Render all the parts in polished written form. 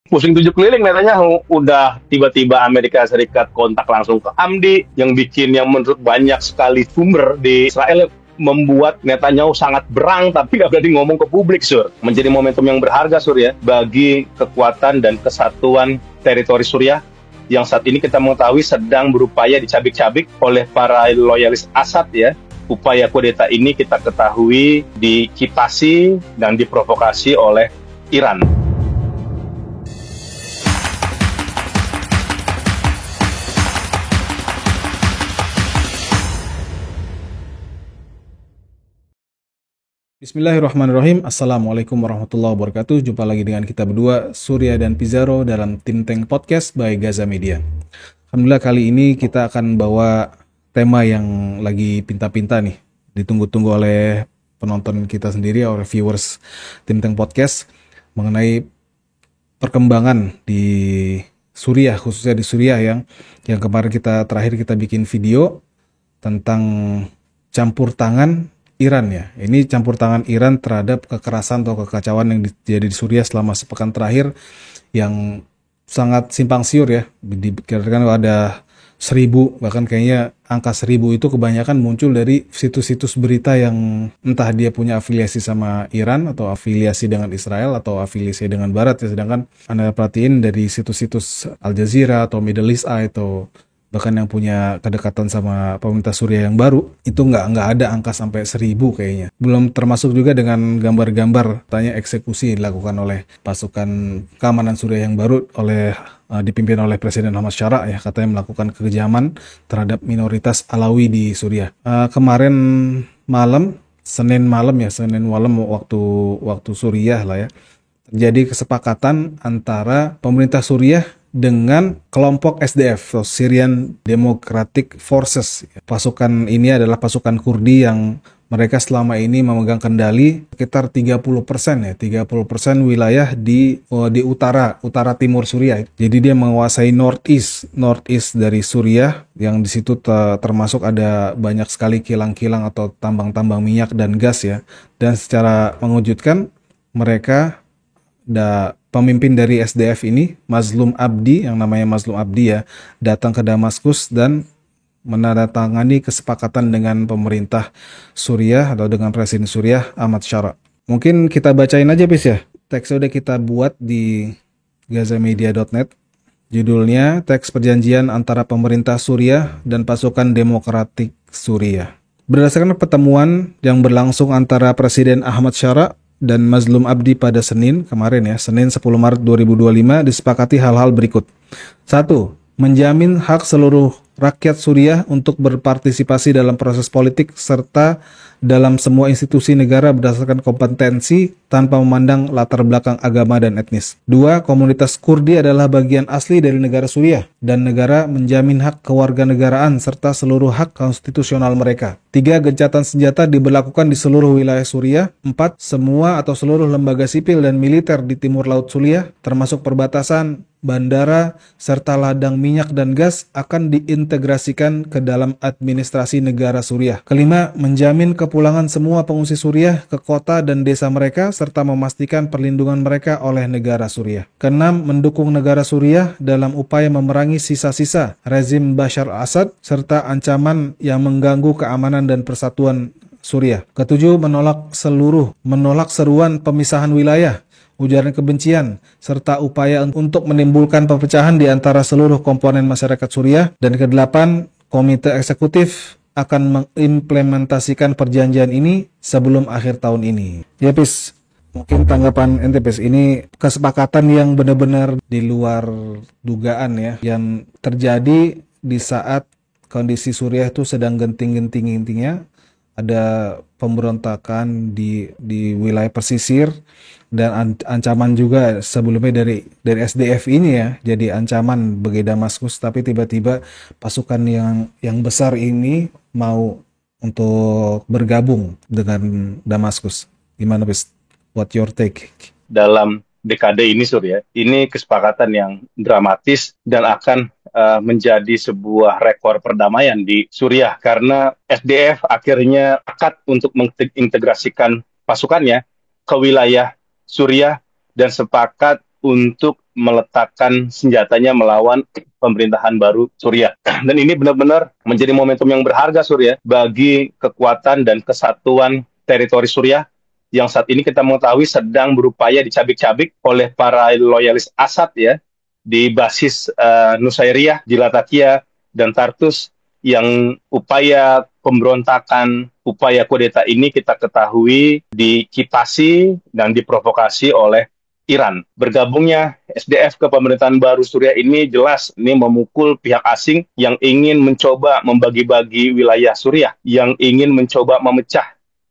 Pusing tujuh keliling Netanyahu, udah tiba-tiba Amerika Serikat kontak langsung ke Hamdi, yang bikin yang menurut banyak sekali sumber di Israel membuat Netanyahu sangat berang tapi nggak berani ngomong ke publik, Sur. Menjadi momentum yang berharga, Sur, ya, bagi kekuatan dan kesatuan teritori Suriah yang saat ini kita mengetahui sedang berupaya dicabik-cabik oleh para loyalis Assad, ya. Upaya kudeta ini kita ketahui dikipasi dan diprovokasi oleh Iran. Bismillahirrahmanirrahim. Assalamualaikum warahmatullahi wabarakatuh. Jumpa lagi dengan kita berdua, Surya dan Pizarro, dalam Think Tank Podcast by Gaza Media. Alhamdulillah, kali ini kita akan bawa tema yang lagi pinta-pinta nih, ditunggu-tunggu oleh penonton kita sendiri, oleh viewers Think Tank Podcast, mengenai perkembangan di Suriah, khususnya di Suriah yang kemarin terakhir kita bikin video tentang campur tangan Iran, ya. Ini campur tangan Iran terhadap kekerasan atau kekacauan yang terjadi di Suriah selama sepekan terakhir, yang sangat simpang siur, ya. Dikirakan ada 1.000, bahkan kayaknya angka 1.000 itu kebanyakan muncul dari situs-situs berita yang entah dia punya afiliasi sama Iran atau afiliasi dengan Israel atau afiliasi dengan Barat, ya. Sedangkan Anda perhatiin dari situs-situs Al Jazeera atau Middle East Eye atau bahkan yang punya kedekatan sama pemerintah Suriah yang baru, itu nggak ada angka sampai 1.000 kayaknya. Belum termasuk juga dengan gambar-gambar tanya eksekusi dilakukan oleh pasukan keamanan Suriah yang baru dipimpin oleh Presiden Ahmad Syara, ya, katanya melakukan kekejaman terhadap minoritas Alawi di Suriah. Kemarin malam, Senin malam waktu Suriah lah, ya, terjadi kesepakatan antara pemerintah Suriah dengan kelompok SDF, atau Syrian Democratic Forces. Pasukan ini adalah pasukan Kurdi yang mereka selama ini memegang kendali sekitar 30%, ya, 30% wilayah di utara timur Suriah. Jadi dia menguasai northeast dari Suriah, yang di situ termasuk ada banyak sekali kilang-kilang atau tambang-tambang minyak dan gas, ya. Dan secara mengejutkan, mereka pemimpin dari SDF ini, Mazlum Abdi, yang namanya Mazlum Abdi, ya, datang ke Damaskus dan menandatangani kesepakatan dengan pemerintah Suriah atau dengan Presiden Suriah Ahmad Syara. Mungkin kita bacain aja, Pis, ya. Teks udah kita buat di gazamedia.net. Judulnya, Teks Perjanjian Antara Pemerintah Suriah dan Pasukan Demokratik Suriah. Berdasarkan pertemuan yang berlangsung antara Presiden Ahmad Syara dan Mazlum Abdi pada Senin kemarin, ya, Senin 10 Maret 2025, disepakati hal-hal berikut. 1. Menjamin hak seluruh rakyat Suriah untuk berpartisipasi dalam proses politik serta dalam semua institusi negara berdasarkan kompetensi tanpa memandang latar belakang agama dan etnis. 2. Komunitas Kurdi adalah bagian asli dari negara Suriah dan negara menjamin hak kewarganegaraan serta seluruh hak konstitusional mereka. 3. Gencatan senjata diberlakukan di seluruh wilayah Suriah. 4. Semua atau seluruh lembaga sipil dan militer di timur laut Suriah, termasuk perbatasan, bandara, serta ladang minyak dan gas, akan diintegrasikan ke dalam administrasi negara Suriah. 5. Menjamin kepulangan semua pengungsi Suriah ke kota dan desa mereka, serta memastikan perlindungan mereka oleh negara Suriah. 6. Mendukung negara Suriah dalam upaya memerangi sisa-sisa rezim Bashar al-Assad, serta ancaman yang mengganggu keamanan dan persatuan Suriah. 7. Menolak seruan pemisahan wilayah, ujaran kebencian, serta upaya untuk menimbulkan perpecahan di antara seluruh komponen masyarakat Suriah. Dan 8, Komite Eksekutif akan mengimplementasikan perjanjian ini sebelum akhir tahun ini. Ya, Pis, mungkin tanggapan ente, Pis, ini kesepakatan yang benar-benar di luar dugaan, ya, yang terjadi di saat kondisi Suriah itu sedang genting-genting-gentingnya. Ada pemberontakan di wilayah pesisir, dan ancaman juga sebelumnya dari SDF ini, ya, jadi ancaman bagi Damaskus. Tapi tiba-tiba pasukan yang besar ini mau untuk bergabung dengan Damaskus. Gimana, Bis? What your take? Dalam dekade ini, Sur, ya, ini kesepakatan yang dramatis dan akan menjadi sebuah rekor perdamaian di Suriah, karena SDF akhirnya akad untuk mengintegrasikan pasukannya ke wilayah Suriah dan sepakat untuk meletakkan senjatanya melawan pemerintahan baru Suriah. Dan ini benar-benar menjadi momentum yang berharga Suriah bagi kekuatan dan kesatuan teritori Suriah yang saat ini kita mengetahui sedang berupaya dicabik-cabik oleh para loyalis Assad ya di basis Nusairiyah, di Latakia dan Tartus, yang upaya pemberontakan, upaya kudeta ini kita ketahui dikipasi dan diprovokasi oleh Iran. Bergabungnya SDF ke pemerintahan baru Suriah ini jelas ini memukul pihak asing yang ingin mencoba membagi-bagi wilayah Suriah, yang ingin mencoba memecah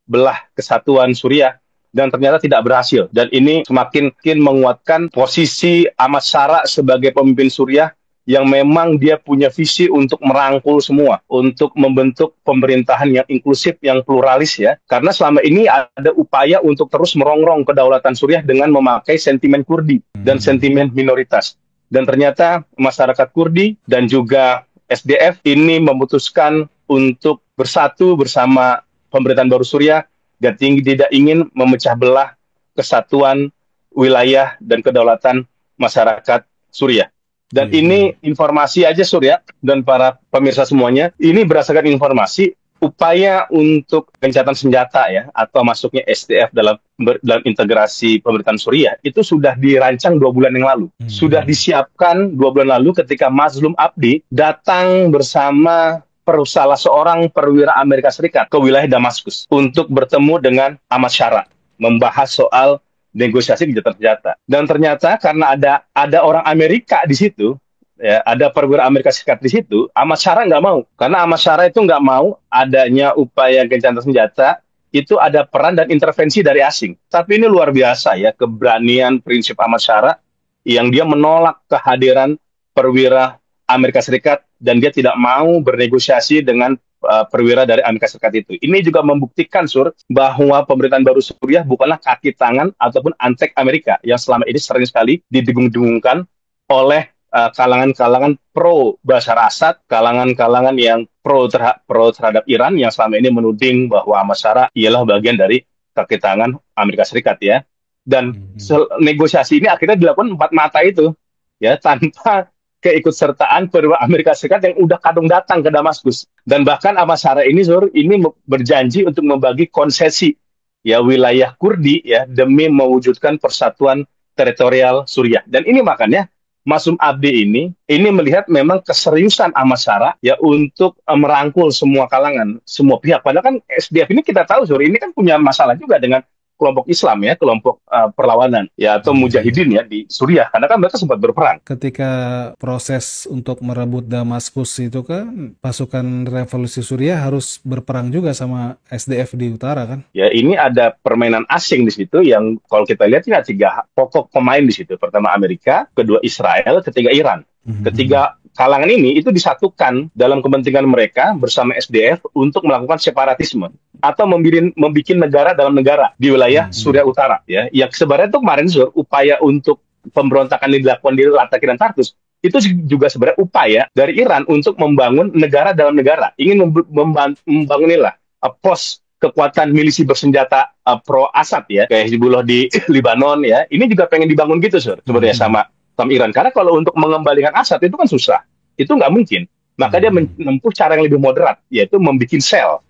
belah kesatuan Suriah, dan ternyata tidak berhasil. Dan ini semakin menguatkan posisi Ahmad Syara sebagai pemimpin Suriah yang memang dia punya visi untuk merangkul semua, untuk membentuk pemerintahan yang inklusif, yang pluralis ya. Karena selama ini ada upaya untuk terus merongrong kedaulatan Suriah dengan memakai sentimen Kurdi dan sentimen minoritas. Dan ternyata masyarakat Kurdi dan juga SDF ini memutuskan untuk bersatu bersama pemerintahan baru Suriah dan tidak ingin memecah belah kesatuan wilayah dan kedaulatan masyarakat Suriah. Dan ini informasi aja Surya dan para pemirsa semuanya, ini berdasarkan informasi upaya untuk gencatan senjata ya atau masuknya SDF dalam integrasi pemerintahan Suriah itu sudah dirancang 2 bulan yang lalu. Sudah disiapkan 2 bulan lalu ketika Mazlum Abdi datang bersama salah seorang perwira Amerika Serikat ke wilayah Damaskus untuk bertemu dengan Ahmad Syara, membahas soal negosiasi gencatan senjata. Dan ternyata karena ada orang Amerika di situ, ya, ada perwira Amerika Serikat di situ, Ahmad Syara nggak mau. Karena Ahmad Syara itu nggak mau adanya upaya gencatan senjata, itu ada peran dan intervensi dari asing. Tapi ini luar biasa ya, keberanian prinsip Ahmad Syara yang dia menolak kehadiran perwira Amerika Serikat dan dia tidak mau bernegosiasi dengan perwira dari Amerika Serikat itu. Ini juga membuktikan bahwa pemerintahan baru Suriah bukanlah kaki tangan ataupun antek Amerika yang selama ini sering sekali didengung-dengungkan oleh kalangan-kalangan pro Bashar Assad, kalangan-kalangan yang pro terhadap Iran yang selama ini menuding bahwa Ahmad Syara ialah bagian dari kaki tangan Amerika Serikat ya. Dan negosiasi ini akhirnya dilakukan 4 mata itu ya tanpa keikutsertaan perwira Amerika Serikat yang udah kadung datang ke Damaskus. Dan bahkan Ahmad Syara ini berjanji untuk membagi konsesi ya wilayah Kurdi ya demi mewujudkan persatuan teritorial Suriah. Dan ini makanya Mazlum Abdi ini melihat memang keseriusan Ahmad Syara ya untuk merangkul semua kalangan, semua pihak. Padahal kan SDF ini kita tahu ini kan punya masalah juga dengan kelompok Islam ya, kelompok perlawanan ya atau mujahidin ya di Suriah karena kan mereka sempat berperang. Ketika proses untuk merebut Damaskus itu kan pasukan revolusi Suriah harus berperang juga sama SDF di utara kan? Ya ini ada permainan asing di situ yang kalau kita lihat ini ada 3 pokok pemain di situ. Pertama Amerika, kedua Israel, ketiga Iran. Ketiga kalangan ini itu disatukan dalam kepentingan mereka bersama SDF untuk melakukan separatisme atau membuat negara dalam negara di wilayah Suriah Utara ya. Yang sebenarnya itu kemarin upaya untuk pemberontakan yang dilakukan di Latakia dan Tartus itu juga sebenarnya upaya dari Iran untuk membangun negara dalam negara, ingin membangun pos kekuatan milisi bersenjata pro Assad ya kayak Hizbullah di Lebanon ya. Ini juga pengen dibangun gitu sebenarnya sama Iran. Karena kalau untuk mengembalikan Assad itu kan susah. Itu nggak mungkin. Maka dia menempuh cara yang lebih moderat, yaitu membuat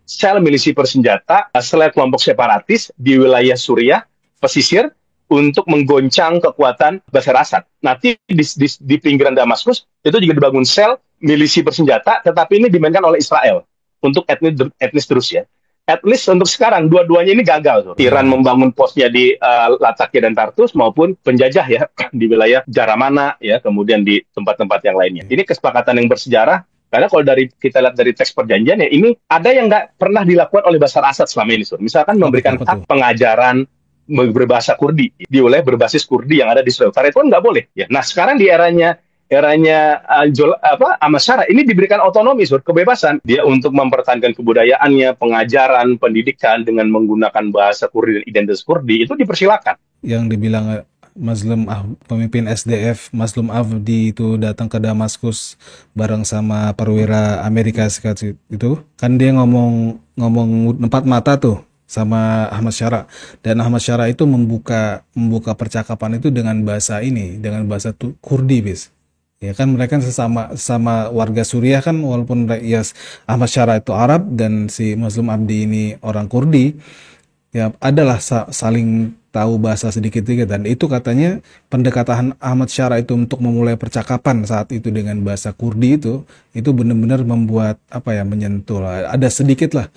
sel milisi bersenjata, sel kelompok separatis di wilayah Suriah, pesisir, untuk menggoncang kekuatan Bashar Assad. Nanti di pinggiran Damaskus, itu juga dibangun sel milisi bersenjata, tetapi ini dimainkan oleh Israel untuk etnis terus ya. At least untuk sekarang dua-duanya ini gagal. Iran membangun posnya di Latakia dan Tartus maupun penjajah ya di wilayah Jaramana ya, kemudian di tempat-tempat yang lainnya. Ini kesepakatan yang bersejarah karena kalau kita lihat dari teks perjanjian ya ini ada yang nggak pernah dilakukan oleh Bashar Assad selama ini. Misalkan memberikan hak pengajaran berbahasa Kurdi di wilayah berbasis Kurdi yang ada di Suriah Utara itu kan nggak boleh. Ya. Nah sekarang di eranya Ahmad Syara ini diberikan otonomi, kebebasan dia untuk mempertahankan kebudayaannya, pengajaran, pendidikan dengan menggunakan bahasa Kurdi dan identitas Kurdi itu dipersilakan. Yang dibilang pemimpin SDF Mazlum Abdi itu datang ke Damaskus bareng sama perwira Amerika Serikat itu kan dia ngomong 4 mata tuh. sama Ahmad Syara, dan Ahmad Syara itu membuka percakapan itu dengan bahasa ini, dengan bahasa Kurdi, bis. Ya kan mereka sama warga Suriah kan, walaupun ya Ahmad Syara itu Arab dan si Muslim Abdi ini orang Kurdi, ya adalah saling tahu bahasa sedikit-sedikit, dan itu katanya pendekatan Ahmad Syara itu untuk memulai percakapan saat itu dengan bahasa Kurdi itu benar-benar membuat apa ya, menyentuh lah, ada sedikit lah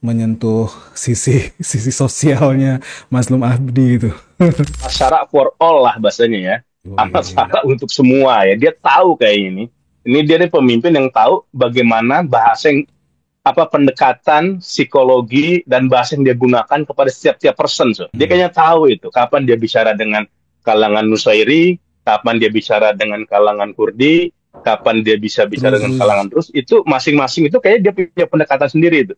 menyentuh sisi sisi sosialnya Maslum Abdi itu. Masyarakat for all lah bahasanya ya. Oh, iya, iya. Masyarakat untuk semua ya. Dia tahu kayak ini. Ini dia nih pemimpin yang tahu bagaimana bahasa yang apa pendekatan psikologi dan bahasa yang dia gunakan kepada setiap person. So. Dia kayaknya tahu itu kapan dia bicara dengan kalangan Nusairi, kapan dia bicara dengan kalangan Kurdi, kapan dia bisa bicara dengan kalangan Drus. Itu masing-masing itu kayaknya dia punya pendekatan sendiri itu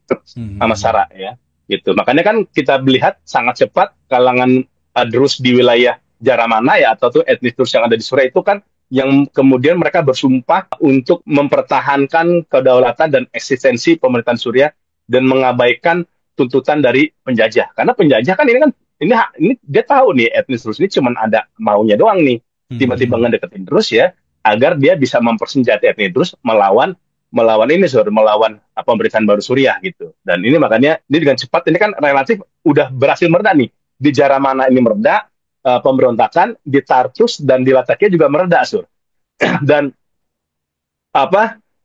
sama Sarah ya. Gitu. Makanya kan kita melihat sangat cepat kalangan Drus di wilayah Jaramana ya, atau tuh etnis Drus yang ada di Suriah itu kan yang kemudian mereka bersumpah untuk mempertahankan kedaulatan dan eksistensi pemerintahan Suriah dan mengabaikan tuntutan dari penjajah. Karena penjajah kan ini dia tahu nih etnis Drus ini cuma ada maunya doang nih. Tiba-tiba ngedeketin Drus ya agar dia bisa mempersenjatai etnis Drus melawan pemerintahan baru Suriah gitu. Dan ini makanya ini dengan cepat ini kan relatif udah berhasil mereda nih. Di Jaramana ini mereda, pemberontakan di Tartus dan di Latakia juga mereda, Sur. Dan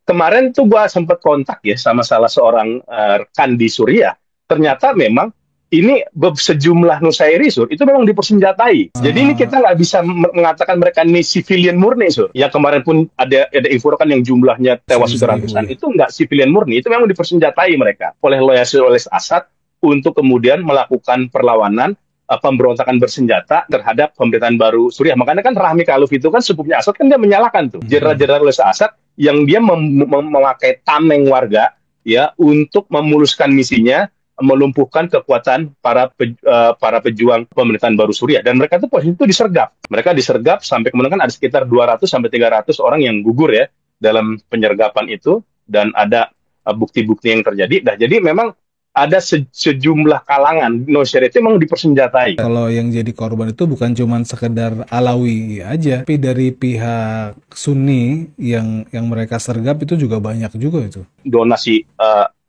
kemarin tuh gue sempat kontak ya sama salah seorang rekan di Suriah. Ternyata memang ini sejumlah Nusairi, Sur, itu memang dipersenjatai. Jadi ini kita nggak bisa mengatakan mereka ini civilian murni, Sur. Yang kemarin pun ada info kan yang jumlahnya tewas sudah ratusan, itu nggak civilian murni, itu memang dipersenjatai mereka oleh loyalis Assad untuk kemudian melakukan perlawanan pemberontakan bersenjata terhadap pemerintahan baru Suriah. Makanya kan Rahmi Khaluf itu kan sepupunya Assad kan dia menyalahkan tuh jenderal-jenderal Assad yang dia memakai tameng warga ya untuk memuluskan misinya melumpuhkan kekuatan para pejuang pemerintahan baru Suriah, dan mereka tuh posisi itu disergap. Mereka disergap sampai kemudian kan ada sekitar 200 sampai 300 orang yang gugur ya dalam penyergapan itu, dan ada bukti-bukti yang terjadi. Nah, jadi memang ada sejumlah kalangan Nusairi itu memang dipersenjatai. Kalau yang jadi korban itu bukan cuma sekedar Alawi aja, tapi dari pihak Sunni yang mereka sergap itu juga banyak juga itu. Donasi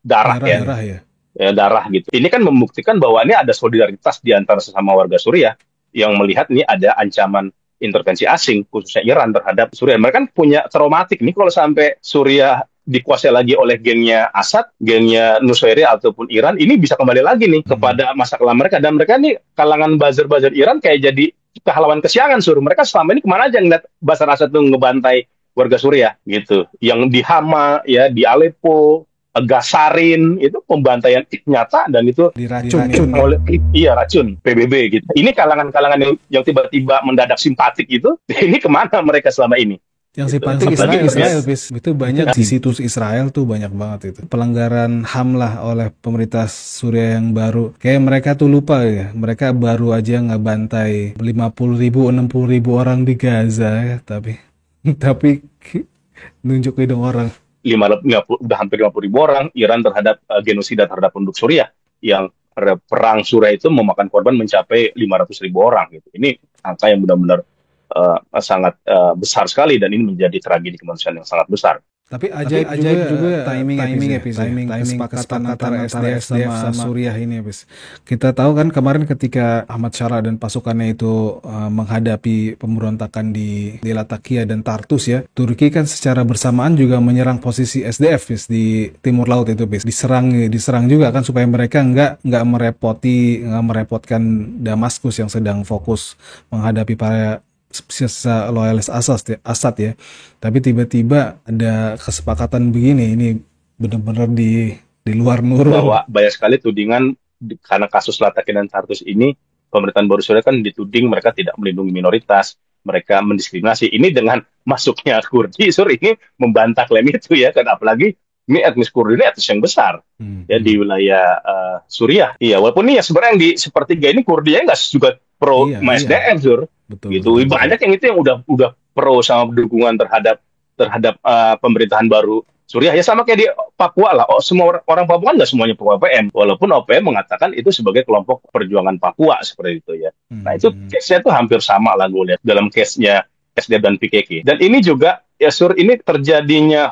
darah ya. Darah gitu. Ini kan membuktikan bahwa ini ada solidaritas di antara sesama warga Suriah yang melihat ini ada ancaman intervensi asing, khususnya Iran terhadap Suriah. Mereka kan punya traumatik nih kalau sampai Suriah dikuasai lagi oleh gengnya Assad, gengnya Nusairi ataupun Iran, ini bisa kembali lagi nih kepada masa kelam mereka. Dan mereka nih kalangan buzzer Iran kayak jadi pahlawan kesiangan, Sur. Mereka selama ini kemana aja ngeliat Bashar Assad tuh ngebantai warga Suriah gitu. Yang di Hama, ya di Aleppo, Gasarin, itu pembantaian nyata dan itu diracun oleh racun PBB gitu. Ini kalangan-kalangan yang tiba-tiba mendadak simpatik itu, ini kemana mereka selama ini? Yang simpatik Israel itu banyak di situs Israel tuh banyak banget itu. Pelanggaran HAM lah oleh pemerintah Suriah yang baru. Kayak mereka tuh lupa ya, mereka baru aja ngebantai 50.000, 60.000 orang di Gaza ya, tapi nunjuk hidung orang. Udah hampir 50.000 orang Iran terhadap genosida terhadap penduduk Suriah, yang perang Suriah itu memakan korban mencapai 500.000 orang gitu. Ini angka yang benar-benar sangat besar sekali, dan ini menjadi tragedi kemanusiaan yang sangat besar. Tapi ajaib juga timing kesepakatan antara SDF sama Suriah ini, habis. Kita tahu kan kemarin ketika Ahmad Syara dan pasukannya itu menghadapi pemberontakan di Latakia dan Tartus ya, Turki kan secara bersamaan juga menyerang posisi SDF bis, di timur laut itu bis. Diserang juga kan supaya mereka nggak merepotkan Damaskus yang sedang fokus menghadapi para loyalis Assad ya. Tapi tiba-tiba ada kesepakatan begini, ini benar-benar di luar nurul. Bahwa banyak sekali tudingan karena kasus Latakia dan Tartus ini, pemerintahan baru Suriah kan dituding mereka tidak melindungi minoritas, mereka mendiskriminasi. Ini dengan masuknya Kurdi, ini membantah klaim itu ya, kan apalagi ini etnis Kurdi ini etnis yang besar ya di wilayah Suriah. Iya, walaupun ini ya sebenarnya yang di sepertiga ini Kurdinya nggak juga pro SDM, Sur. Betul. Banyak yang itu yang udah pro sama dukungan terhadap pemerintahan baru Suriah. Ya sama kayak di Papua lah. Semua orang Papua kan nggak semuanya OPM. Walaupun OPM mengatakan itu sebagai kelompok perjuangan Papua seperti itu ya. Nah itu case-nya tuh hampir sama lah gue lihat dalam case-nya SDF dan PKK. Dan ini juga ya Sur, ini terjadinya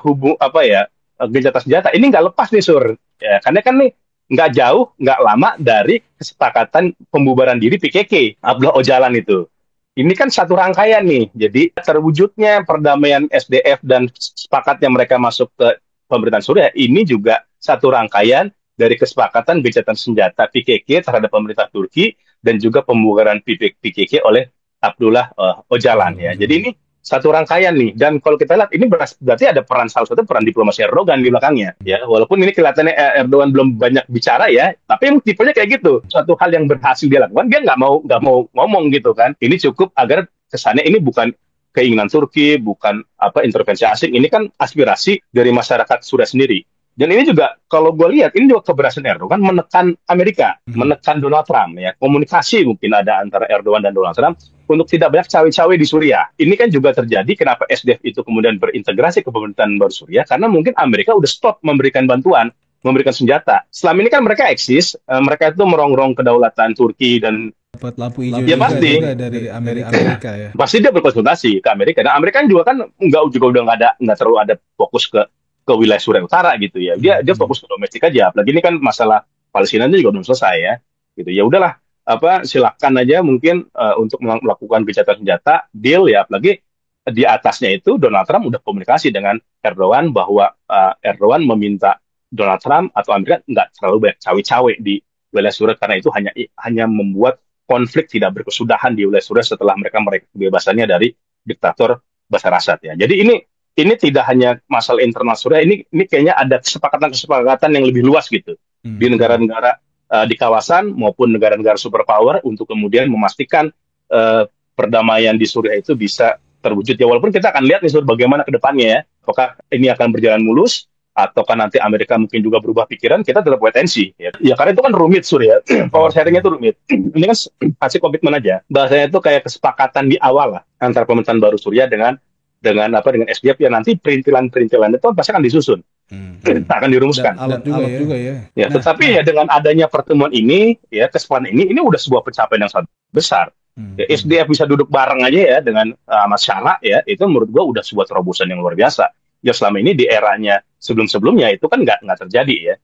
gencatan senjata. Ini nggak lepas nih Sur. Ya, karena kan nih nggak jauh, nggak lama dari kesepakatan pembubaran diri PKK, Abdullah Öcalan itu. Ini kan satu rangkaian nih. Jadi terwujudnya perdamaian SDF dan sepakatnya mereka masuk ke pemerintahan Suriah ini juga satu rangkaian dari kesepakatan gencatan senjata PKK terhadap pemerintah Turki dan juga pembubaran PKK oleh Abdullah Öcalan ya. Jadi ini satu rangkaian nih. Dan kalau kita lihat ini berarti ada salah satu peran diplomasi Erdogan di belakangnya ya. Walaupun ini kelihatannya Erdogan belum banyak bicara ya, tapi emang tipenya kayak gitu. Suatu hal yang berhasil dia lakukan, dia nggak mau ngomong gitu kan. Ini cukup agar kesannya ini bukan keinginan Turki, bukan intervensi asing. Ini kan aspirasi dari masyarakat Suriah sendiri. Dan ini juga kalau gue lihat ini juga keberhasilan Erdogan menekan Amerika, menekan Donald Trump ya. Komunikasi mungkin ada antara Erdogan dan Donald Trump untuk tidak banyak cawe-cawe di Suriah. Ini kan juga terjadi kenapa SDF itu kemudian berintegrasi ke pemerintahan baru Suriah karena mungkin Amerika udah stop memberikan bantuan, memberikan senjata. Selama ini kan mereka eksis, mereka itu merongrong kedaulatan Turki dan dapat lampu hijau ya pasti juga dari Amerika ya. Pasti dia berkonsultasi ke Amerika. Dan Amerika juga kan udah nggak terlalu ada fokus ke wilayah Suriah Utara gitu ya. Dia fokus ke domestik aja. Apalagi ini kan masalah Palestina itu juga belum selesai ya. Gitu. Ya udahlah, silakan aja mungkin untuk melakukan gencatan senjata, deal ya. Apalagi di atasnya itu Donald Trump udah komunikasi dengan Erdogan bahwa Erdogan meminta Donald Trump atau Amerika nggak terlalu banyak cawe-cawe di wilayah Suriah karena itu hanya membuat konflik tidak berkesudahan di wilayah Suriah setelah mereka kebebasannya dari diktator Bashar Assad ya. Jadi ini tidak hanya masalah internal Suriah, ini kayaknya ada kesepakatan yang lebih luas gitu di negara-negara di kawasan maupun negara-negara superpower untuk kemudian memastikan perdamaian di Suriah itu bisa terwujud ya. Walaupun kita akan lihat nih Sur bagaimana ke depannya ya, apakah ini akan berjalan mulus ataukah nanti Amerika mungkin juga berubah pikiran, kita tetap wait and see ya. Ya karena itu kan rumit Sur ya, power sharingnya itu rumit. Ini kan hasil komitmen aja, bahasanya itu kayak kesepakatan di awal lah antara pemerintahan baru Suriah dengan SDF ya, nanti perintilan itu pasti akan disusun, akan dirumuskan. Alat juga ya. Ya, tetapi ya dengan adanya pertemuan ini, ya kesepakatan ini udah sebuah pencapaian yang sangat besar. Ya, SDF bisa duduk bareng aja ya dengan Mas Syara ya, itu menurut gua udah sebuah terobosan yang luar biasa. Ya selama ini di eranya sebelumnya itu kan nggak terjadi ya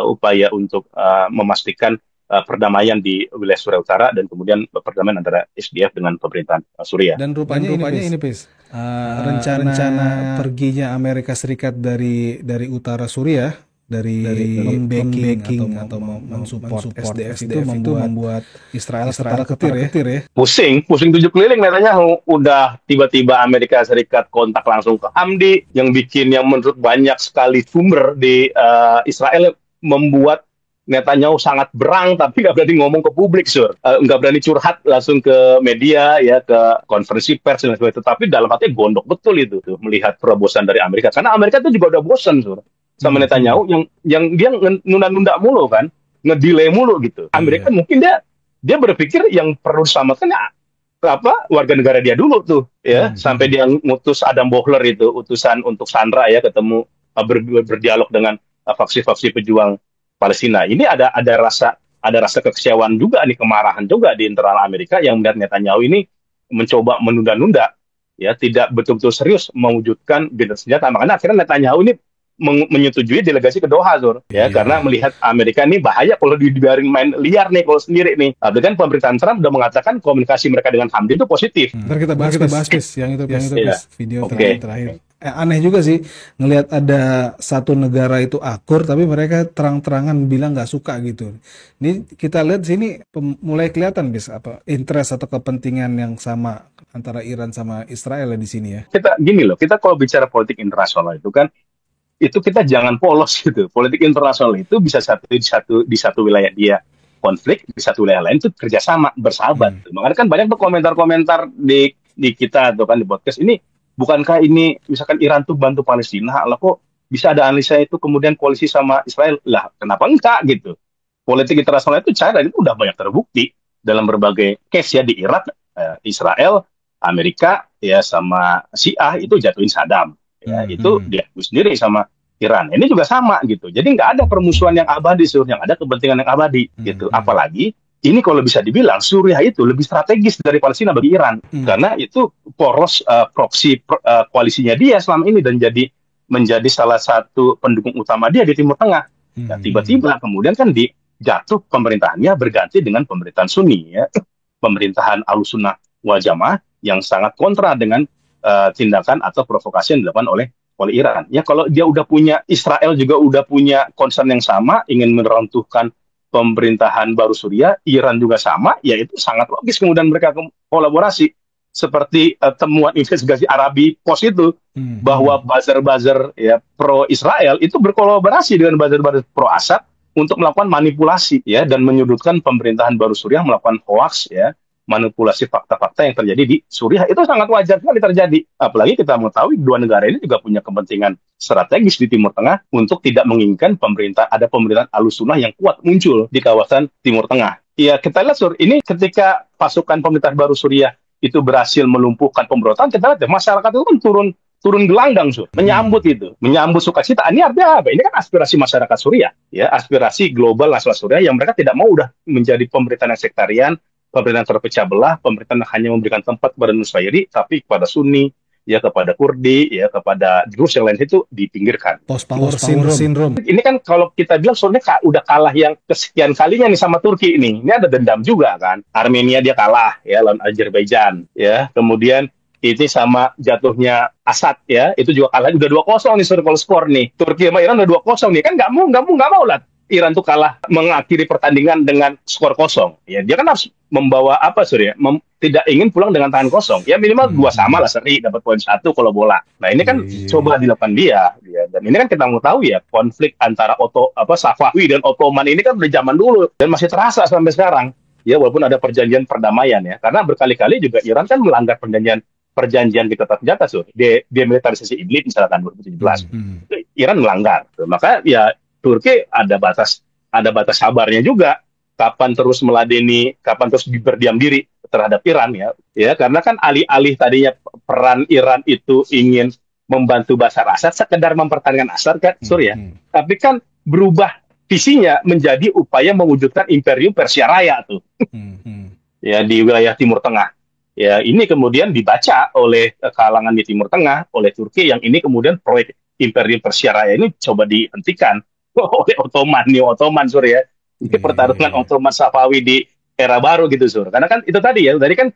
upaya untuk memastikan perdamaian di wilayah Suriah Utara dan kemudian perdamaian antara SDF dengan pemerintahan Suriah. Dan rupanya ini Pis, rencana perginya Amerika Serikat dari utara Suriah dari membacking atau mensupport SDF itu membuat Israel ketir ya. Pusing tujuh keliling katanya udah tiba-tiba Amerika Serikat kontak langsung ke Hamdi yang menurut banyak sekali sumber di Israel membuat Netanyahu sangat berang tapi nggak berani ngomong ke publik Sur, nggak berani curhat langsung ke media ya, ke konferensi pers dan sebagainya. Tapi dalam hati gondok betul itu tuh melihat terobosan dari Amerika karena Amerika itu juga udah bosan Sur sama Netanyahu yang dia nunda-nunda mulu kan, ngedelay mulu gitu. Amerika mungkin dia berpikir yang perlu diselamatkan ya warga negara dia dulu tuh ya, sampai dia ngutus Adam Bohler itu utusan untuk Sandra ya, ketemu berdialog dengan faksi-faksi pejuang Palestina. Ini ada rasa kekecewaan juga nih, kemarahan juga di internal Amerika yang melihat Netanyahu ini mencoba menunda-nunda ya, tidak betul-betul serius mewujudkan gencatan senjata. Makanya akhirnya Netanyahu ini menyetujui delegasi ke Doha Sur ya, karena melihat Amerika ini bahaya kalau dibiarin main liar nih kalau sendiri nih. Dengan pemerintahan Trump udah mengatakan komunikasi mereka dengan Hamdi itu positif. Ntar kita bahas Pis, yang itu video terakhir. Aneh juga sih ngelihat ada satu negara itu akur tapi mereka terang-terangan bilang nggak suka gitu. Ini kita lihat sini mulai kelihatan Bis interest atau kepentingan yang sama antara Iran sama Israel di sini ya. Kita kalau bicara politik internasional itu kan kita jangan polos gitu. Politik internasional itu bisa di satu wilayah dia konflik, di satu wilayah lain itu kerjasama bersahabat. Makanya kan banyak tuh komentar-komentar di kita atau kan di podcast ini, bukankah ini misalkan Iran tuh bantu Palestina, lah kok bisa ada analisa itu kemudian koalisi sama Israel, lah kenapa enggak gitu. Politik internasional itu dan itu udah banyak terbukti dalam berbagai case ya, di Irak, Israel, Amerika ya sama Syiah itu jatuhin Saddam ya, itu diakui sendiri sama Iran. Ini juga sama gitu. Jadi nggak ada permusuhan yang abadi, yang ada kepentingan yang abadi gitu. Apalagi ini kalau bisa dibilang Suriah itu lebih strategis dari Palestina bagi Iran karena itu poros proksi koalisinya dia selama ini dan menjadi salah satu pendukung utama dia di Timur Tengah. Nah, tiba-tiba kemudian kan jatuh pemerintahannya berganti dengan pemerintahan Sunni ya. Pemerintahan Ahlussunnah wal Jamaah yang sangat kontra dengan tindakan atau provokasi yang dilakukan oleh Iran. Ya kalau dia udah punya, Israel juga udah punya concern yang sama, ingin meruntuhkan pemerintahan baru Suriah, Iran juga sama, ya itu sangat logis kemudian mereka kolaborasi. Seperti temuan investigasi Arabi Post itu, bahwa buzzer-buzzer ya, pro-Israel itu berkolaborasi dengan buzzer-buzzer pro-Assad untuk melakukan manipulasi ya dan menyudutkan pemerintahan baru Suriah, melakukan hoax ya, manipulasi fakta-fakta yang terjadi di Suriah. Itu sangat wajar sekali terjadi. Apalagi kita mengetahui dua negara ini juga punya kepentingan strategis di Timur Tengah untuk tidak menginginkan ada pemerintahan Ahlussunnah yang kuat muncul di kawasan Timur Tengah. Ya kita lihat ini ketika pasukan pemerintah baru Suriah itu berhasil melumpuhkan pemberontakan, kita lihat masyarakat itu kan turun gelanggang menyambut sukacita. Ini artinya apa? Ini kan aspirasi masyarakat Suriah ya, aspirasi global nasional Suriah yang mereka tidak mau udah menjadi pemerintahan yang sektarian, pemerintahan terpecah belah, pemerintahan hanya memberikan tempat kepada Nusayri, tapi kepada Sunni, ya kepada Kurdi, ya kepada jurus yang lain itu dipinggirkan. Post-power syndrome. Ini kan kalau kita bilang sebenarnya udah kalah yang kesekian kalinya nih sama Turki ini. Ini ada dendam juga kan. Armenia dia kalah ya lawan Azerbaijan, ya. Kemudian ini sama jatuhnya Assad ya, itu juga kalah udah 2-0 nih kalau skor nih. Turki sama Iran udah 2-0 nih. Kan nggak mau lah Iran tuh kalah mengakhiri pertandingan dengan skor kosong. Ya, dia kan harus membawa tidak ingin pulang dengan tangan kosong. Ya minimal 2 sama lah seri, dapat poin 1 kalau bola. Nah, ini kan coba dilakukan dia ya. Dan ini kan kita mau tahu ya, konflik antara Safawi dan Ottoman ini kan dari zaman dulu dan masih terasa sampai sekarang. Ya, walaupun ada perjanjian perdamaian ya. Karena berkali-kali juga Iran kan melanggar perjanjian kita ternyata demilitarisasi Idlib misalkan 2017. Iran melanggar. Maka ya Turki ada batas sabarnya juga. Kapan terus meladeni, kapan terus berdiam diri terhadap Iran ya karena kan alih-alih tadinya peran Iran itu ingin membantu Bashar Assad, sekedar mempertahankan Assad kan Suriah, tapi kan berubah visinya menjadi upaya mewujudkan imperium Persia Raya tuh ya di wilayah Timur Tengah. Ya ini kemudian dibaca oleh kalangan di Timur Tengah, oleh Turki, yang ini kemudian proyek imperium Persia Raya ini coba dihentikan oleh Ottoman Suriah. Ini pertarungan Ottoman Safawi di era baru gitu Karena kan itu tadi ya, tadi kan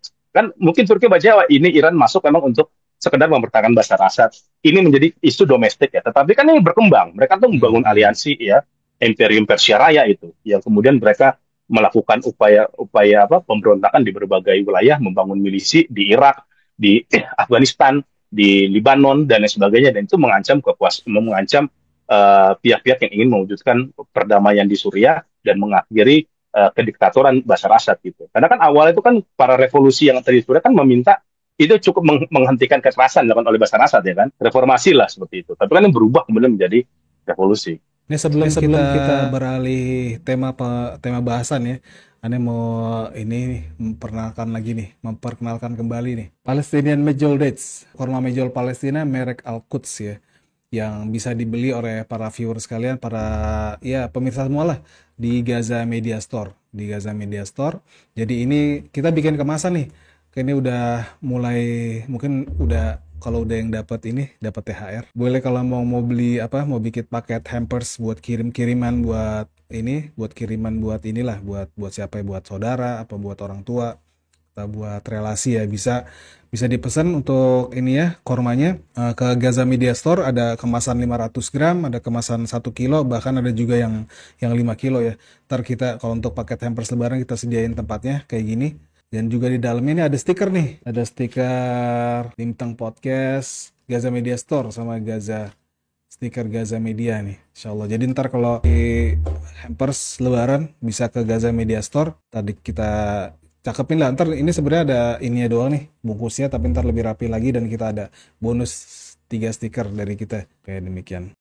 mungkin Turki baca ini Iran masuk memang untuk sekedar mempertahankan Bashar Assad. Ini menjadi isu domestik ya, tetapi kan ini berkembang. Mereka tuh membangun aliansi ya, Imperium Persia Raya itu, yang kemudian mereka melakukan upaya pemberontakan di berbagai wilayah, membangun milisi di Irak, di Afghanistan, di Lebanon dan lain sebagainya, dan itu mengancam pihak-pihak yang ingin mewujudkan perdamaian di Suriah dan mengakhiri kediktatoran Bashar Assad gitu. Karena kan awal itu kan para revolusi yang terjadi di Suriah kan meminta itu cukup menghentikan kekerasan dilakukan oleh Bashar Assad ya kan, reformasi lah seperti itu. Tapi kan yang berubah kemudian menjadi revolusi. Ini sebelum kita beralih tema bahasan ya, Ane mau memperkenalkan kembali nih Palestinian Majol Dates, kurma majol Palestina merek Al-Quds ya, yang bisa dibeli oleh para viewers sekalian, para pemirsa semua lah, di Gaza Media Store. Jadi ini kita bikin kemasan nih. Ini udah mulai, mungkin kalau udah yang dapat THR. Boleh kalau mau beli mau bikin paket hampers buat kiriman buat siapa ya, buat saudara, buat orang tua, atau buat relasi ya, bisa dipesan untuk kormanya ke Gaza Media Store. Ada kemasan 500 gram, ada kemasan 1 kilo, bahkan ada juga yang 5 kilo ya. Ntar kita kalau untuk paket hampers lebaran kita sediain tempatnya kayak gini. Dan juga di dalamnya ini ada stiker nih, ada stiker Tinteng Podcast, Gaza Media Store sama stiker Gaza Media nih, insyaallah. Jadi ntar kalau di hampers lebaran bisa ke Gaza Media Store. Tadi kita cakepin lah, ntar ini sebenarnya ada ininya doang nih bungkusnya, tapi ntar lebih rapi lagi dan kita ada bonus 3 stiker dari kita, kayak demikian.